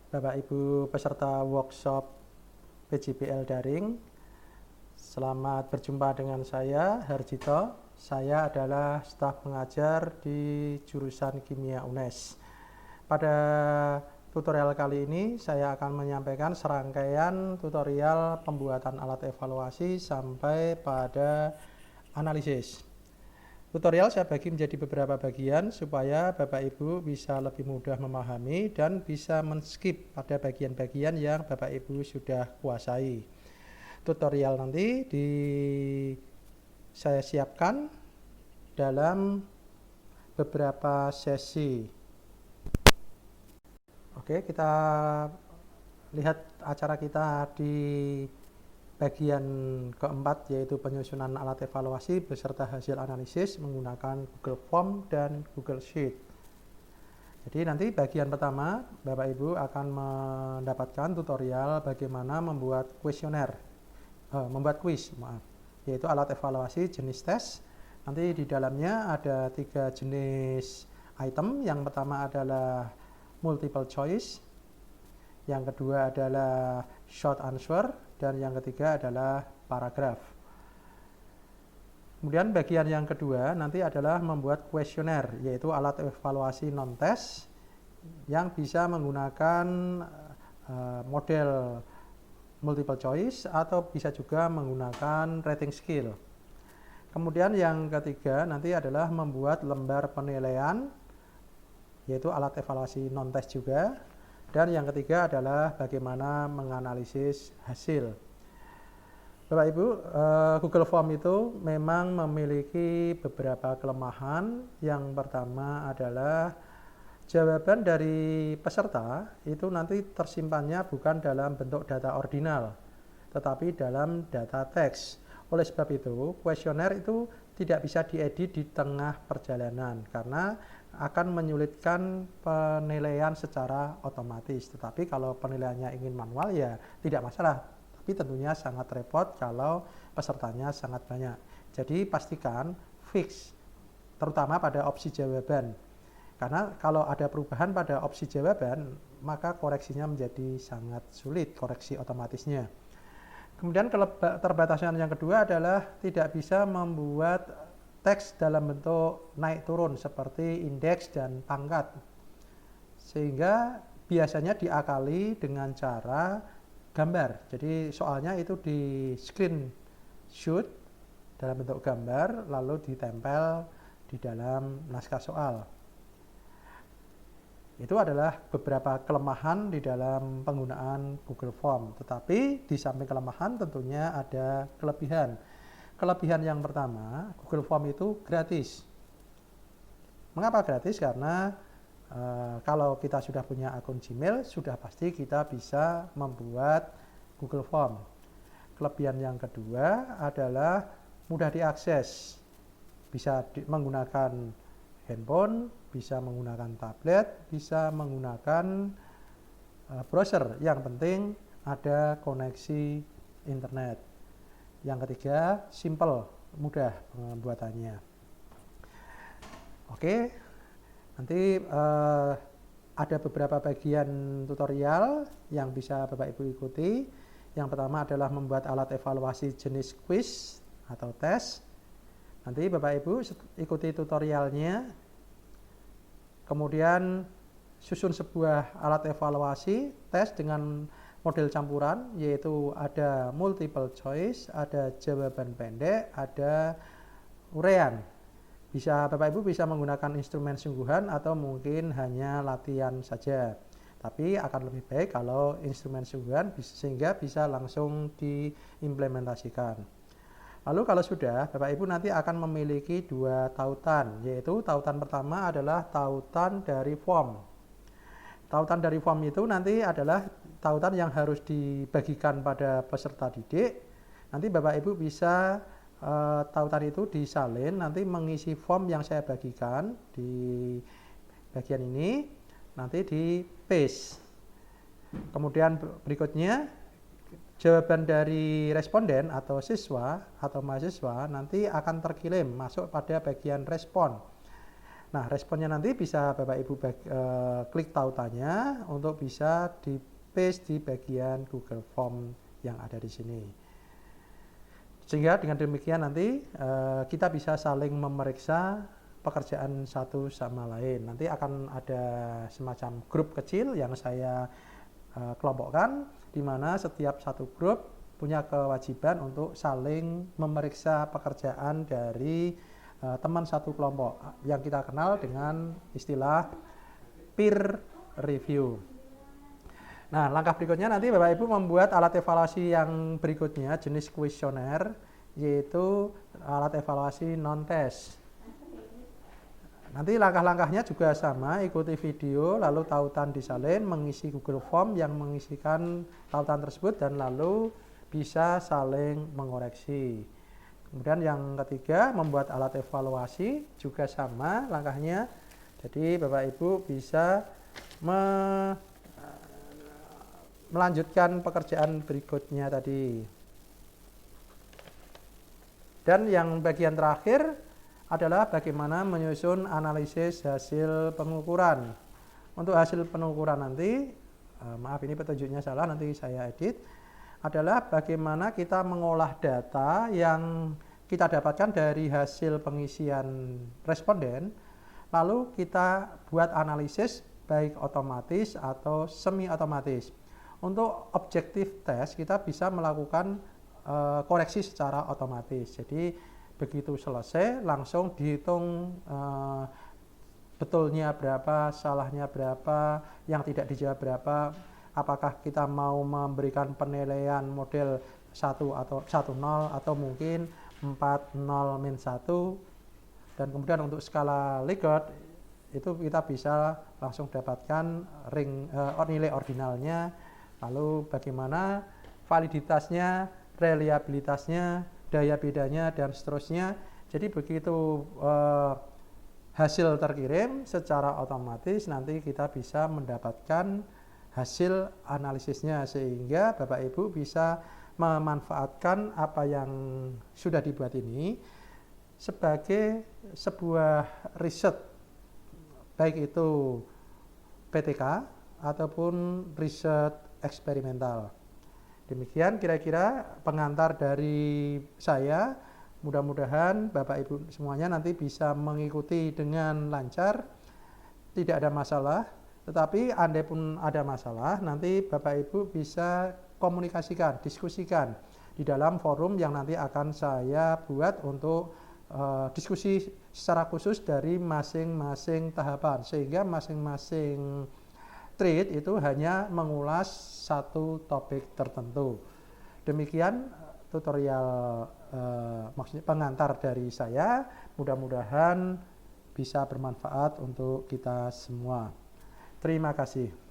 Bapak Ibu peserta workshop PJBL daring. Selamat berjumpa dengan saya, Harjito. Saya adalah staf pengajar di jurusan Kimia UNES. Pada tutorial kali ini saya akan menyampaikan serangkaian tutorial pembuatan alat evaluasi sampai pada analisis. Tutorial saya bagi menjadi beberapa bagian supaya Bapak Ibu bisa lebih mudah memahami dan bisa men-skip pada bagian-bagian yang Bapak Ibu sudah kuasai. Tutorial nanti saya siapkan dalam beberapa sesi. Oke, kita lihat acara kita di bagian keempat, yaitu penyusunan alat evaluasi beserta hasil analisis menggunakan Google Form dan Google Sheet. Jadi nanti bagian pertama Bapak Ibu akan mendapatkan tutorial bagaimana membuat kuis, yaitu alat evaluasi jenis tes. Nanti di dalamnya ada 3 jenis item. Yang pertama adalah multiple choice, yang kedua adalah short answer, dan yang ketiga adalah paragraf. Kemudian bagian yang kedua nanti adalah membuat kuesioner, yaitu alat evaluasi non-tes yang bisa menggunakan model multiple choice atau bisa juga menggunakan rating scale. Kemudian yang ketiga nanti adalah membuat lembar penilaian, yaitu alat evaluasi non-tes juga. Dan yang ketiga adalah bagaimana menganalisis hasil. Bapak Ibu, Google Form itu memang memiliki beberapa kelemahan. Yang pertama adalah jawaban dari peserta itu nanti tersimpannya bukan dalam bentuk data ordinal, tetapi dalam data teks. Oleh sebab itu, kuesioner itu tidak bisa diedit di tengah perjalanan karena akan menyulitkan penilaian secara otomatis. Tetapi kalau penilaiannya ingin manual ya tidak masalah. Tapi tentunya sangat repot kalau pesertanya sangat banyak. Jadi pastikan fix, terutama pada opsi jawaban. Karena kalau ada perubahan pada opsi jawaban, maka koreksinya menjadi sangat sulit, koreksi otomatisnya. Kemudian keterbatasan yang kedua adalah tidak bisa membuat teks dalam bentuk naik turun seperti indeks dan pangkat, sehingga biasanya diakali dengan cara gambar. Jadi soalnya itu di screenshot dalam bentuk gambar lalu ditempel di dalam naskah soal. Itu adalah beberapa kelemahan di dalam penggunaan Google Form. Tetapi di samping kelemahan tentunya ada kelebihan. Kelebihan yang pertama, Google Form itu gratis. Mengapa gratis? Karena kalau kita sudah punya akun Gmail, sudah pasti kita bisa membuat Google Form. Kelebihan yang kedua adalah mudah diakses. Bisa menggunakan handphone, bisa menggunakan tablet, bisa menggunakan browser. Yang penting ada koneksi internet. Yang ketiga, simple, mudah pembuatannya. Oke, nanti ada beberapa bagian tutorial yang bisa Bapak Ibu ikuti. Yang pertama adalah membuat alat evaluasi jenis quiz atau tes. Nanti Bapak Ibu ikuti tutorialnya. Kemudian susun sebuah alat evaluasi tes dengan model campuran, yaitu ada multiple choice, ada jawaban pendek, ada uraian. Bapak Ibu bisa menggunakan instrumen sungguhan atau mungkin hanya latihan saja. Tapi akan lebih baik kalau instrumen sungguhan sehingga bisa langsung diimplementasikan. Lalu kalau sudah, Bapak Ibu nanti akan memiliki 2 tautan, yaitu tautan pertama adalah tautan dari form. Tautan dari form itu nanti adalah tautan yang harus dibagikan pada peserta didik. Nanti Bapak Ibu bisa tautan itu disalin, nanti mengisi form yang saya bagikan di bagian ini, nanti di paste. Kemudian berikutnya jawaban dari responden atau siswa atau mahasiswa nanti akan terkirim masuk pada bagian respon. Nah, responnya nanti bisa Bapak Ibu klik tautannya untuk bisa di paste di bagian Google Form yang ada di sini. Sehingga dengan demikian nanti kita bisa saling memeriksa pekerjaan satu sama lain. Nanti akan ada semacam grup kecil yang saya kelompokkan, di mana setiap satu grup punya kewajiban untuk saling memeriksa pekerjaan dari teman satu kelompok yang kita kenal dengan istilah peer review. Nah, langkah berikutnya nanti Bapak Ibu membuat alat evaluasi yang berikutnya, jenis kuesioner, yaitu alat evaluasi non-test. Nanti langkah-langkahnya juga sama, ikuti video, lalu tautan disalin, mengisi Google Form yang mengisikan tautan tersebut, dan lalu bisa saling mengoreksi. Kemudian yang ketiga, membuat alat evaluasi, juga sama langkahnya. Jadi Bapak Ibu bisa melanjutkan pekerjaan berikutnya tadi. Dan yang bagian terakhir adalah bagaimana menyusun analisis hasil pengukuran. Untuk hasil pengukuran nanti, maaf ini petunjuknya salah, nanti saya edit, adalah bagaimana kita mengolah data yang kita dapatkan dari hasil pengisian responden, lalu kita buat analisis baik otomatis atau semi otomatis. Untuk objektif tes kita bisa melakukan koreksi secara otomatis. Jadi begitu selesai langsung dihitung betulnya berapa, salahnya berapa, yang tidak dijawab berapa, apakah kita mau memberikan penilaian model 1 atau 10 atau mungkin 40-1, dan kemudian untuk skala Likert itu kita bisa langsung dapatkan nilai ordinalnya, lalu bagaimana validitasnya, reliabilitasnya, daya bedanya, dan seterusnya. Jadi begitu hasil terkirim secara otomatis nanti kita bisa mendapatkan hasil analisisnya, sehingga Bapak Ibu bisa memanfaatkan apa yang sudah dibuat ini sebagai sebuah riset, baik itu PTK ataupun riset eksperimental. Demikian kira-kira pengantar dari saya. Mudah-mudahan Bapak Ibu semuanya nanti bisa mengikuti dengan lancar, tidak ada masalah. Tetapi andai pun ada masalah, nanti Bapak Ibu bisa komunikasikan, diskusikan di dalam forum yang nanti akan saya buat untuk diskusi secara khusus dari masing-masing tahapan, sehingga masing-masing trade itu hanya mengulas satu topik tertentu. Demikian tutorial maksudnya pengantar dari saya, mudah-mudahan bisa bermanfaat untuk kita semua. Terima kasih.